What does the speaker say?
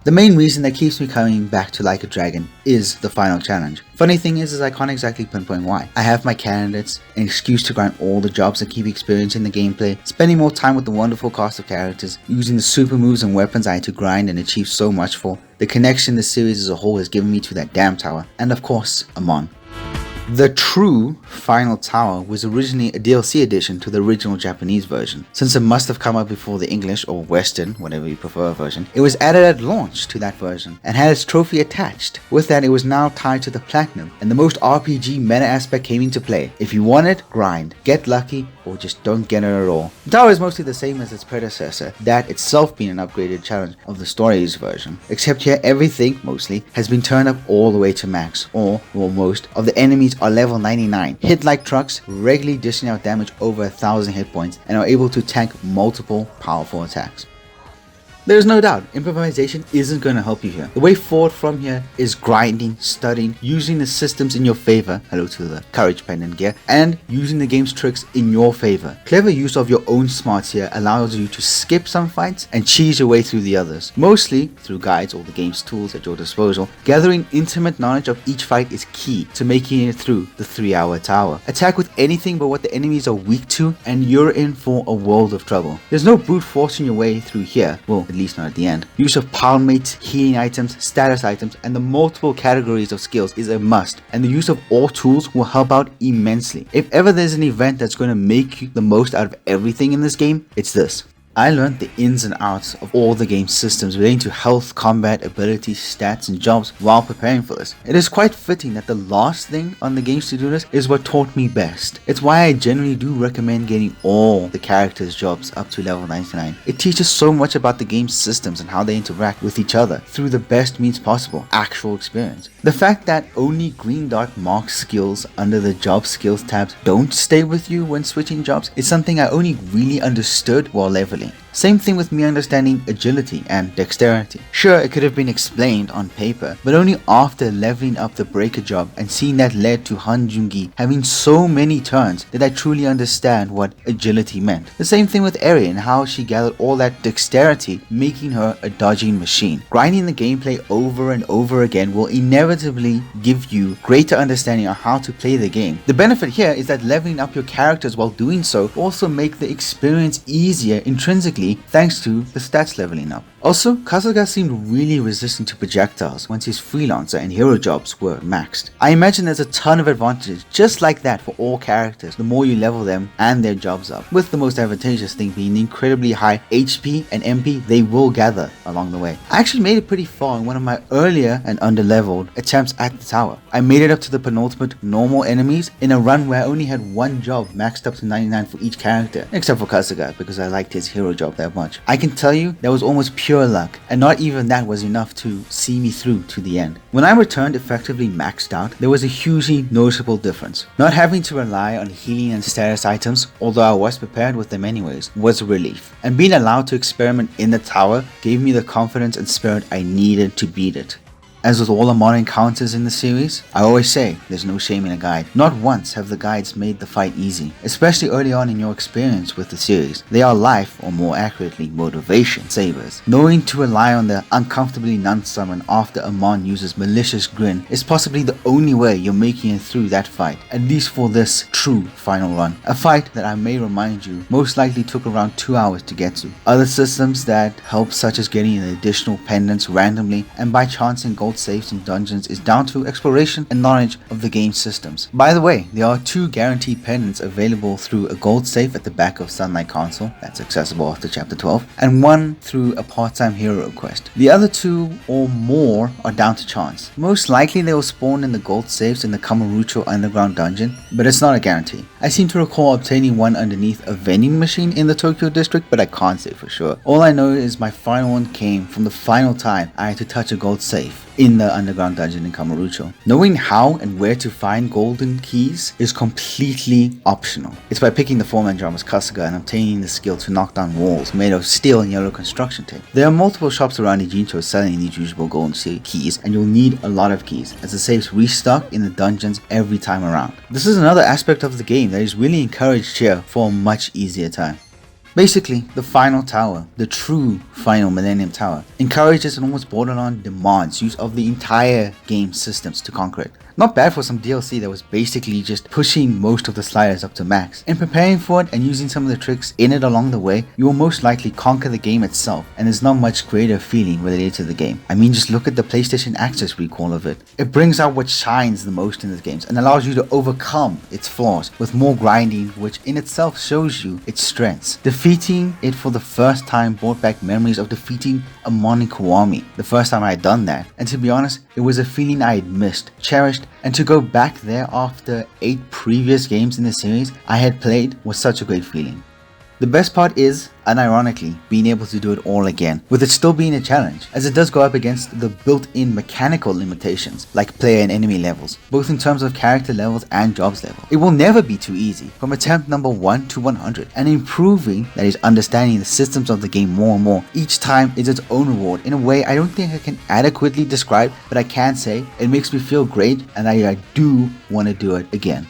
The main reason that keeps me coming back to Like a Dragon is the final challenge. Funny thing is I can't exactly pinpoint why. I have my candidates, an excuse to grind all the jobs and keep experiencing the gameplay, spending more time with the wonderful cast of characters, using the super moves and weapons I had to grind and achieve so much for, the connection the series as a whole has given me to that damn tower, and of course, AMON. The true Final Tower was originally a DLC edition to the original Japanese version. Since it must have come out before the English or Western, whatever you prefer version, it was added at launch to that version and had its trophy attached. With that, it was now tied to the Platinum, and the most RPG meta aspect came into play. If you want it, grind, get lucky, or just don't get it at all. The tower is mostly the same as its predecessor, that itself being an upgraded challenge of the story's version, except here everything, mostly, has been turned up all the way to max, or, well, most of the enemies are level 99, hit like trucks, regularly dishing out damage over 1000 hit points, and are able to tank multiple powerful attacks. There's no doubt, improvisation isn't going to help you here. The way forward from here is grinding, studying, using the systems in your favor, hello to the courage pendant gear, and using the game's tricks in your favor. Clever use of your own smarts here allows you to skip some fights and cheese your way through the others, mostly through guides or the game's tools at your disposal. Gathering intimate knowledge of each fight is key to making it through the 3-hour tower. Attack with anything but what the enemies are weak to and you're in for a world of trouble. There's no brute forcing your way through here, well, at least not at the end. Use of palm mates, healing items, status items, and the multiple categories of skills is a must, and the use of all tools will help out immensely. If ever there's an event that's going to make you the most out of everything in this game, it's this. I learned the ins and outs of all the game's systems relating to health, combat, abilities, stats, and jobs while preparing for this. It is quite fitting that the last thing on the game's to-do list is what taught me best. It's why I generally do recommend getting all the characters' jobs up to level 99. It teaches so much about the game's systems and how they interact with each other through the best means possible, actual experience. The fact that only green dot marked skills under the job skills tabs don't stay with you when switching jobs is something I only really understood while leveling. Same thing with me understanding agility and dexterity. Sure, it could have been explained on paper, but only after leveling up the breaker job and seeing that led to Han Jungi having so many turns did I truly understand what agility meant. The same thing with Eri and how she gathered all that dexterity, making her a dodging machine. Grinding the gameplay over and over again will inevitably give you greater understanding on how to play the game. The benefit here is that leveling up your characters while doing so also make the experience easier intrinsically thanks to the stats leveling up. Also, Kasuga seemed really resistant to projectiles once his freelancer and hero jobs were maxed. I imagine there's a ton of advantages just like that for all characters the more you level them and their jobs up, with the most advantageous thing being the incredibly high HP and MP they will gather along the way. I actually made it pretty far in one of my earlier and under-leveled attempts at the tower. I made it up to the penultimate normal enemies in a run where I only had one job maxed up to 99 for each character, except for Kasuga because I liked his hero job that much. I can tell you that was almost pure luck, and not even that was enough to see me through to the end. When I returned effectively maxed out, there was a hugely noticeable difference. Not having to rely on healing and status items, although I was prepared with them anyways, was a relief. And being allowed to experiment in the tower gave me the confidence and spirit I needed to beat it. As with all AMON encounters in the series, I always say there's no shame in a guide. Not once have the guides made the fight easy, especially early on in your experience with the series. They are life, or more accurately, motivation savers. Knowing to rely on the uncomfortably none summon after AMON uses malicious grin is possibly the only way you're making it through that fight, at least for this true final run. A fight that I may remind you most likely took around 2 hours to get to. Other systems that help, such as getting an additional pendants randomly and by chancing gold safes in dungeons, is down to exploration and knowledge of the game's systems. By the way, there are 2 guaranteed pendants available through a gold safe at the back of Sunlight Console, that's accessible after chapter 12, and 1 through a part-time hero quest. The other 2 or more are down to chance. Most likely they will spawn in the gold safes in the Kamurocho underground dungeon, but it's not a guarantee. I seem to recall obtaining one underneath a vending machine in the Tokyo district, but I can't say for sure. All I know is my final one came from the final time I had to touch a gold safe in the underground dungeon in Kamurocho. Knowing how and where to find golden keys is completely optional. It's by picking the 4-man drummer's Kasuga and obtaining the skill to knock down walls made of steel and yellow construction tape. There are multiple shops around Ijincho selling these usable golden keys, and you'll need a lot of keys as the safes restock in the dungeons every time around. This is another aspect of the game that is really encouraged here for a much easier time. Basically, the final tower, the true final Millennium Tower, encourages and almost borderline demands use of the entire game systems to conquer it. Not bad for some DLC that was basically just pushing most of the sliders up to max. In preparing for it and using some of the tricks in it along the way, you will most likely conquer the game itself, and there's not much greater feeling related to the game. I mean, just look at the PlayStation Access recall of it. It brings out what shines the most in the games and allows you to overcome its flaws with more grinding, which in itself shows you its strengths. Defeating it for the first time brought back memories of defeating AMON and Kiwami, the first time I had done that, and to be honest, it was a feeling I had missed, cherished, and to go back there after 8 previous games in the series I had played was such a great feeling. The best part is, unironically, being able to do it all again, with it still being a challenge, as it does go up against the built-in mechanical limitations, like player and enemy levels, both in terms of character levels and jobs level. It will never be too easy, from attempt number 1 to 100, and improving, that is understanding the systems of the game more and more, each time is its own reward in a way I don't think I can adequately describe, but I can say it makes me feel great and I do want to do it again.